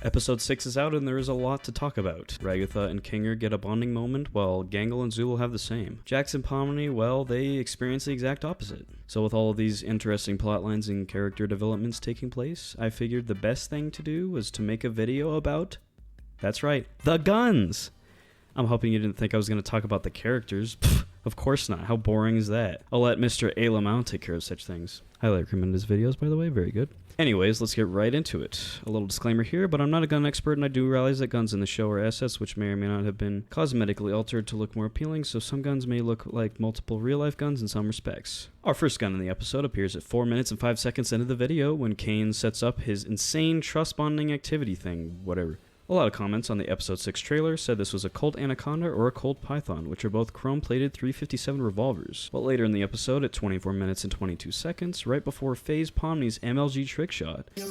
Episode 6 is out and there is a lot to talk about. Ragatha and Kinger get a bonding moment while Gangle and Zool have the same. Jax and Pomni, well, they experience the exact opposite. So with all of these interesting plotlines and character developments taking place, I figured the best thing to do was to make a video about, that's right, the guns! I'm hoping you didn't think I was going to talk about the characters. Pfft, of course not. How boring is that? I'll let Mr. Alamau take care of such things. Highly recommend his videos, by the way. Very good. Anyways, let's get right into it. A little disclaimer here, but I'm not a gun expert and I do realize that guns in the show are assets which may or may not have been cosmetically altered to look more appealing, so some guns may look like multiple real-life guns in some respects. Our first gun in the episode appears at 4 minutes and 5 seconds into the video when Kane sets up his insane trust bonding activity thing, whatever. A lot of comments on the episode 6 trailer said this was a Colt Anaconda or a Colt Python, which are both chrome-plated .357 revolvers. But later in the episode, at 24 minutes and 22 seconds, right before FaZe Pomni's MLG trick shot, it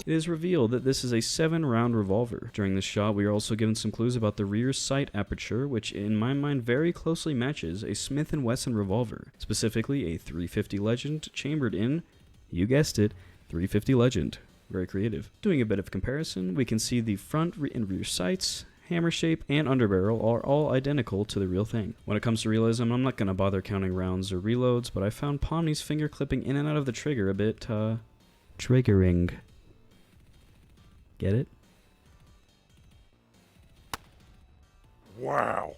is revealed that this is a 7-round revolver. During this shot, we are also given some clues about the rear sight aperture, which in my mind very closely matches a Smith & Wesson revolver, specifically a .350 Legend chambered in, you guessed it, .350 Legend. Very creative. Doing a bit of comparison, we can see the front and rear sights, hammer shape, and underbarrel are all identical to the real thing. When it comes to realism, I'm not going to bother counting rounds or reloads, but I found Pomni's finger clipping in and out of the trigger a bit, triggering. Get it? Wow.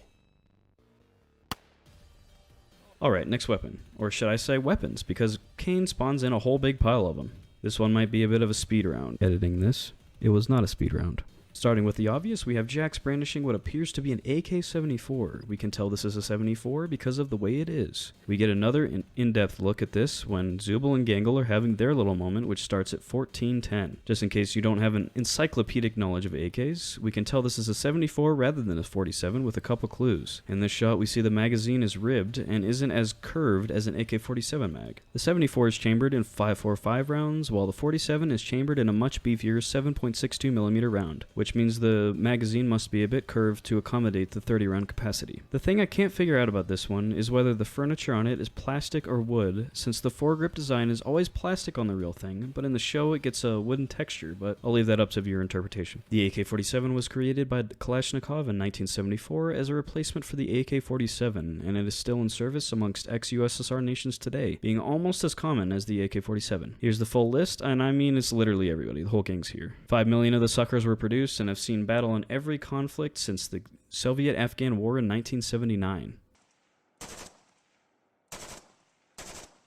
Alright, next weapon. Or should I say weapons, because Kane spawns in a whole big pile of them. This one might be a bit of a speed round. Editing this, it was not a speed round. Starting with the obvious, we have Jax brandishing what appears to be an AK-74. We can tell this is a 74 because of the way it is. We get another in-depth look at this when Zubul and Gangle are having their little moment, which starts at 14:10. Just in case you don't have an encyclopedic knowledge of AKs, we can tell this is a 74 rather than a 47 with a couple clues. In this shot, we see the magazine is ribbed and isn't as curved as an AK-47 mag. The 74 is chambered in 5.45 rounds, while the 47 is chambered in a much beefier 7.62mm round, which means the magazine must be a bit curved to accommodate the 30-round capacity. The thing I can't figure out about this one is whether the furniture on it is plastic or wood, since the foregrip design is always plastic on the real thing, but in the show it gets a wooden texture, but I'll leave that up to your interpretation. The AK-47 was created by Kalashnikov in 1974 as a replacement for the AK-47, and it is still in service amongst ex-USSR nations today, being almost as common as the AK-47. Here's the full list, and I mean it's literally everybody, the whole gang's here. 5 million of the suckers were produced and have seen battle in every conflict since the Soviet-Afghan War in 1979.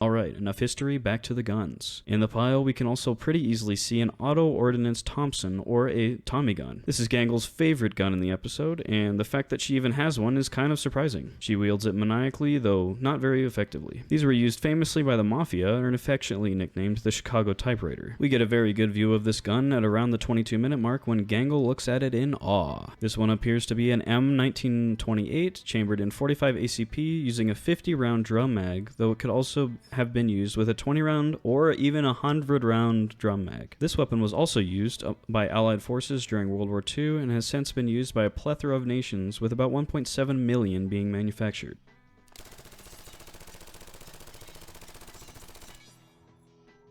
Alright, enough history, back to the guns. In the pile, we can also pretty easily see an Auto Ordnance Thompson, or a Tommy gun. This is Gangle's favorite gun in the episode, and the fact that she even has one is kind of surprising. She wields it maniacally, though not very effectively. These were used famously by the Mafia, and affectionately nicknamed the Chicago Typewriter. We get a very good view of this gun at around the 22-minute mark when Gangle looks at it in awe. This one appears to be an M1928, chambered in 45 ACP, using a 50-round drum mag, though it could also have been used with a 20-round or even a 100-round drum mag. This weapon was also used by Allied forces during World War II and has since been used by a plethora of nations, with about 1.7 million being manufactured.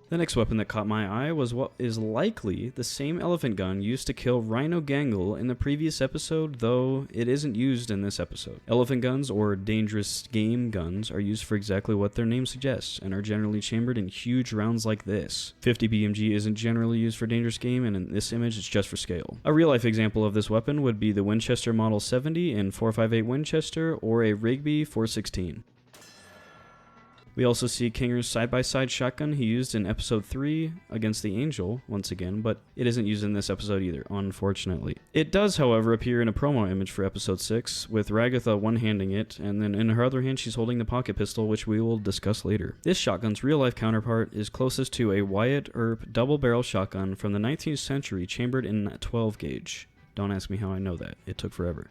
The next weapon that caught my eye was what is likely the same elephant gun used to kill Rhino Gangle in the previous episode, though it isn't used in this episode. Elephant guns, or dangerous game guns, are used for exactly what their name suggests, and are generally chambered in huge rounds like this. 50 BMG isn't generally used for dangerous game, and in this image it's just for scale. A real-life example of this weapon would be the Winchester Model 70 in 4.58 Winchester, or a Rigby 416. We also see Kinger's side-by-side shotgun he used in episode 3 against the Angel, once again, but it isn't used in this episode either, unfortunately. It does, however, appear in a promo image for episode 6, with Ragatha one-handing it, and then in her other hand she's holding the pocket pistol, which we will discuss later. This shotgun's real-life counterpart is closest to a Wyatt Earp double-barrel shotgun from the 19th century chambered in 12 gauge. Don't ask me how I know that, it took forever.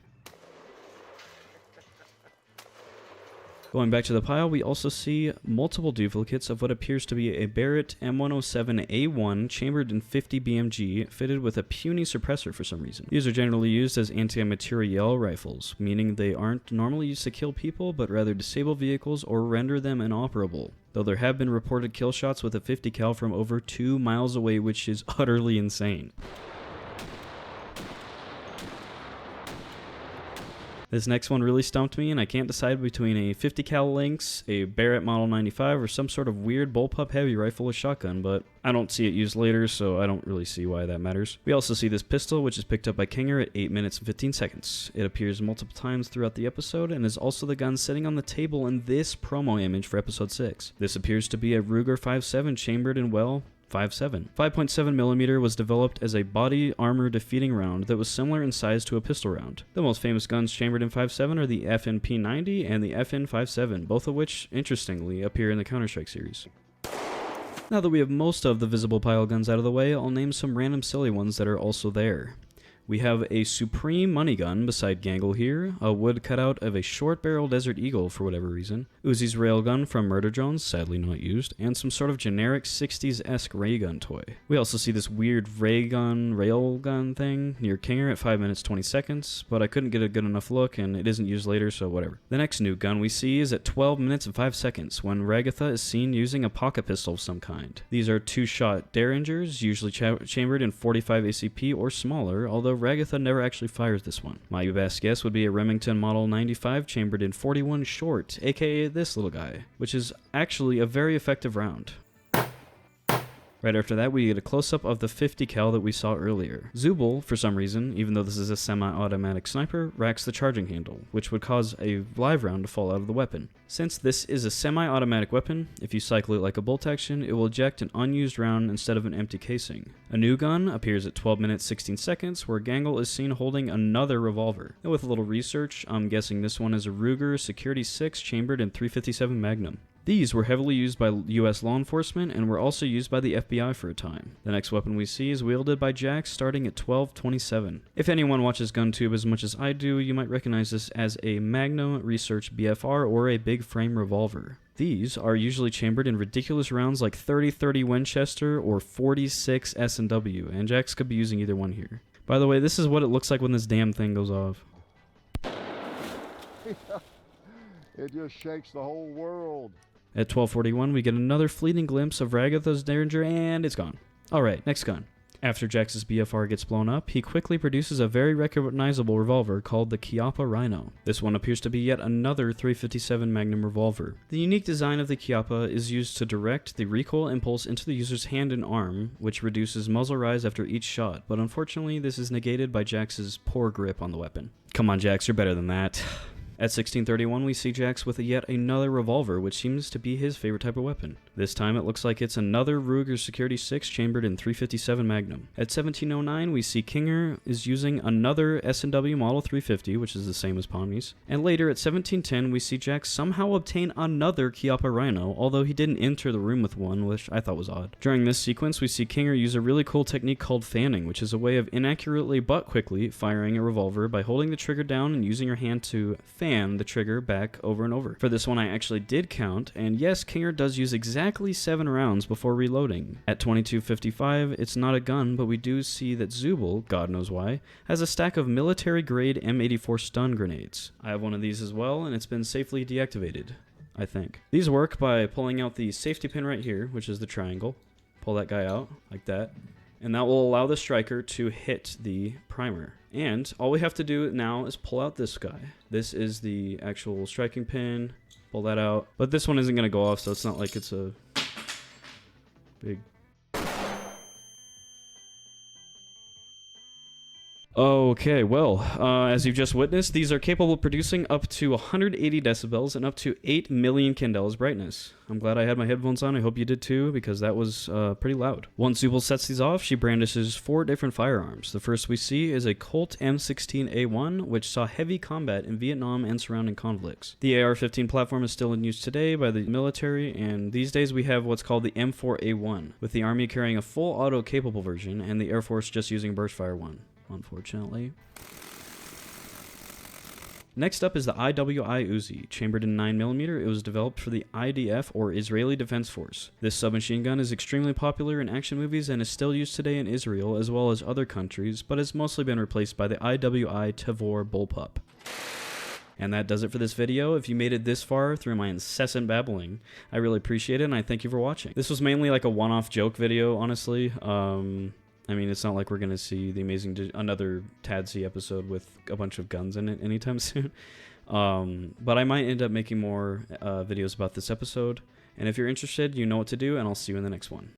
Going back to the pile, we also see multiple duplicates of what appears to be a Barrett M107A1 chambered in 50 BMG, fitted with a puny suppressor for some reason. These are generally used as anti-materiel rifles, meaning they aren't normally used to kill people, but rather disable vehicles or render them inoperable. though there have been reported kill shots with a 50 cal from over 2 miles away, which is utterly insane. This next one really stumped me, and I can't decide between a 50 cal Lynx, a Barrett Model 95, or some sort of weird bullpup heavy rifle or shotgun, but I don't see it used later, so I don't really see why that matters. We also see this pistol, which is picked up by Kinger at 8 minutes and 15 seconds. It appears multiple times throughout the episode, and is also the gun sitting on the table in this promo image for episode 6. This appears to be a Ruger 5.7 chambered in, well, 5.7mm was developed as a body armor defeating round that was similar in size to a pistol round. The most famous guns chambered in 5.7 are the FNP90 and the FN57, both of which, interestingly, appear in the Counter-Strike series. Now that we have most of the visible pile guns out of the way, I'll name some random silly ones that are also there. We have a Supreme money gun beside Gangle here, a wood cutout of a short barrel Desert Eagle for whatever reason, Uzi's railgun from Murder Drones, sadly not used, and some sort of generic 60s-esque ray gun toy. We also see this weird railgun thing near Kinger at 5 minutes 20 seconds, but I couldn't get a good enough look and it isn't used later, so whatever. The next new gun we see is at 12 minutes and 5 seconds when Ragatha is seen using a pocket pistol of some kind. These are 2-shot Derringers, usually chambered in 45 ACP or smaller, although Ragatha never actually fires this one. My best guess would be a Remington Model 95 chambered in 41 short, aka this little guy, which is actually a very effective round. Right after that, we get a close-up of the 50 cal that we saw earlier. Zubul, for some reason, even though this is a semi-automatic sniper, racks the charging handle, which would cause a live round to fall out of the weapon. Since this is a semi-automatic weapon, if you cycle it like a bolt action, it will eject an unused round instead of an empty casing. A new gun appears at 12 minutes 16 seconds, where Gangle is seen holding another revolver. And with a little research, I'm guessing this one is a Ruger Security 6 chambered in .357 Magnum. These were heavily used by US law enforcement and were also used by the FBI for a time. The next weapon we see is wielded by Jax starting at 12:27. If anyone watches GunTube as much as I do, you might recognize this as a Magnum Research BFR or a big frame revolver. These are usually chambered in ridiculous rounds like 30-30 Winchester or 46 S&W, and Jax could be using either one here. By the way, this is what it looks like when this damn thing goes off. It just shakes the whole world. At 12:41, we get another fleeting glimpse of Ragatha's Derringer, and it's gone. Alright, next gun. After Jax's BFR gets blown up, he quickly produces a very recognizable revolver called the Chiappa Rhino. This one appears to be yet another .357 Magnum revolver. The unique design of the Chiappa is used to direct the recoil impulse into the user's hand and arm, which reduces muzzle rise after each shot, but unfortunately this is negated by Jax's poor grip on the weapon. Come on Jax, you're better than that. At 16:31, we see Jax with yet another revolver, which seems to be his favorite type of weapon. This time it looks like it's another Ruger Security 6 chambered in .357 Magnum. At 17:09, we see Kinger is using another S&W Model 350, which is the same as Palmy's. And later at 17:10, we see Jax somehow obtain another Chiappa Rhino, although he didn't enter the room with one, which I thought was odd. During this sequence, we see Kinger use a really cool technique called fanning, which is a way of inaccurately but quickly firing a revolver by holding the trigger down and using your hand to fan the trigger back over and over. For this one I actually did count, and yes, Kinger does use exactly 7 rounds before reloading. At 22:55, it's not a gun, but we do see that Zubul, God knows why, has a stack of military-grade M84 stun grenades. I have one of these as well, and it's been safely deactivated, I think. These work by pulling out the safety pin right here, which is the triangle. Pull that guy out, like that. And that will allow the striker to hit the primer. And all we have to do now is pull out this guy. This is the actual striking pin. Pull that out. But this one isn't going to go off, so it's not like it's a big... Okay, well, as you've just witnessed, these are capable of producing up to 180 decibels and up to 8 million candela brightness. I'm glad I had my headphones on. I hope you did too, because that was pretty loud. Once Zubul sets these off, she brandishes 4 different firearms. The first we see is a Colt M16A1, which saw heavy combat in Vietnam and surrounding conflicts. The AR-15 platform is still in use today by the military, and these days we have what's called the M4A1, with the Army carrying a full auto-capable version and the Air Force just using burst-fire one. Unfortunately. Next up is the IWI Uzi, chambered in 9mm. It was developed for the IDF, or Israeli Defense Force. This submachine gun is extremely popular in action movies and is still used today in Israel as well as other countries, but has mostly been replaced by the IWI Tavor bullpup. And that does it for this video. If you made it this far through my incessant babbling, I really appreciate it, and I thank you for watching. This was mainly like a one-off joke video, honestly. I mean, it's not like we're going to see the another Tadsy episode with a bunch of guns in it anytime soon. But I might end up making more videos about this episode. And if you're interested, you know what to do, and I'll see you in the next one.